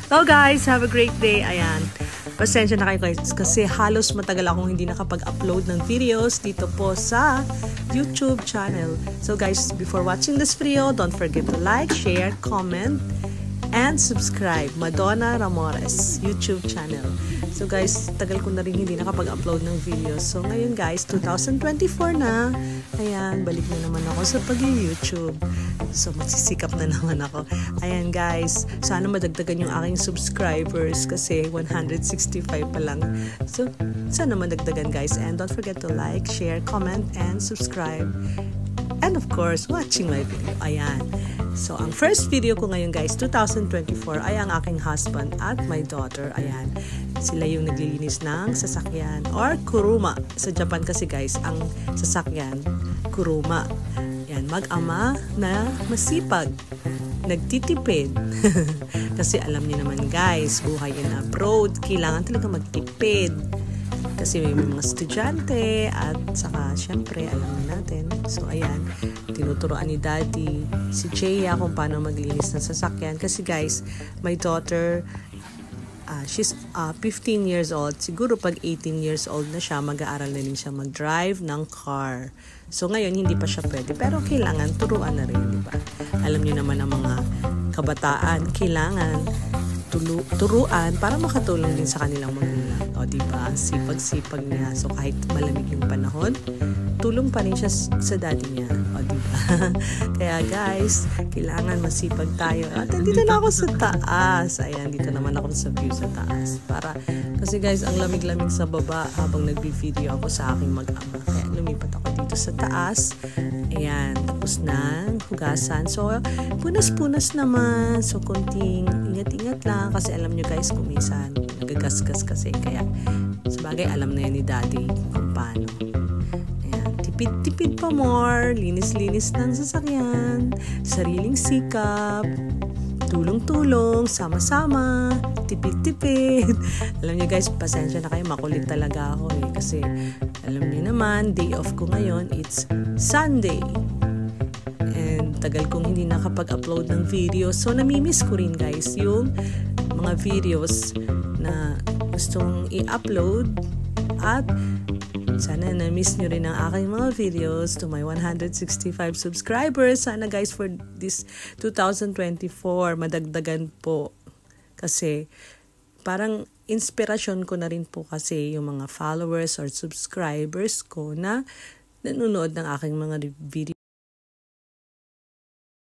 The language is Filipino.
So guys, have a great day. Ayan. Pasensya na kayo guys kasi halos matagal akong hindi nakapag-upload ng videos dito po sa YouTube channel. So guys, before watching this video, don't forget to like, share, comment, and subscribe. Madonna Ramores YouTube channel. So guys, tagal ko na rin hindi nakapag-upload ng videos. So ngayon guys, 2024 na. Ayan, balik na naman ako sa pag-YouTube. So magsisikap na naman ako. Ayan guys, sana madagdagan yung aking subscribers kasi 165 pa lang. So sana madagdagan guys. And don't forget to like, share, comment, and subscribe. And of course, watching my video. Ayan. So, ang first video ko ngayon guys, 2024, ay ang aking husband at my daughter. Ayan. Sila yung naglilinis ng sasakyan or kuruma. Sa Japan kasi guys, ang sasakyan, kuruma. Ayan, mag-ama na masipag. Nagtitipid. Kasi alam niyo naman guys, buhay in abroad, kailangan talaga magtipid. Kasi may mga estudyante at saka syempre alam natin. So ayan, tinuturoan ni Daddy si Jaya kung paano maglinis ng sasakyan. Kasi guys, my daughter, she's 15 years old. Siguro pag 18 years old na siya, mag-aaral na rin siya mag-drive ng car. So ngayon, hindi pa siya pwede. Pero kailangan turuan na rin, di ba? Alam niyo naman ang mga kabataan, kailangan turuan para makatulong din sa kanilang magulang. O diba? Sipag-sipag niya. So kahit malamig yung panahon, tulong pa rin siya sa daddy niya. O diba? Kaya guys, kailangan masipag tayo. At dito na ako sa taas. Ayan, dito naman ako sa view sa taas. Kasi guys, ang lamig-lamig sa baba habang nagbi-video ako sa aking mag-ama. Kaya lumipat ako dito sa taas. Ayan, tapos na hugasan. So, punas-punas naman. So, konting ingat-ingat lang. Kasi alam nyo guys, kumisan, nagagasgas kasi. Kaya, sabagay, alam na yan ni Daddy kung paano. Ayan, tipid-tipid pa more. Linis-linis ng sasakyan. Sariling sikap. Tulong-tulong, sama-sama, tipid-tipid. Alam niyo guys, pasensya na kayo, makulit talaga ako eh. Kasi alam niyo naman, day off ko ngayon, it's Sunday. And tagal kong hindi nakapag-upload ng video. So namimiss ko rin guys yung mga videos na gustong i-upload. At sana na-miss nyo rin ang aking mga videos to my 165 subscribers. Sana guys for this 2024, madagdagan po. Kasi parang inspirasyon ko na rin po kasi yung mga followers or subscribers ko na nanonood ng aking mga video.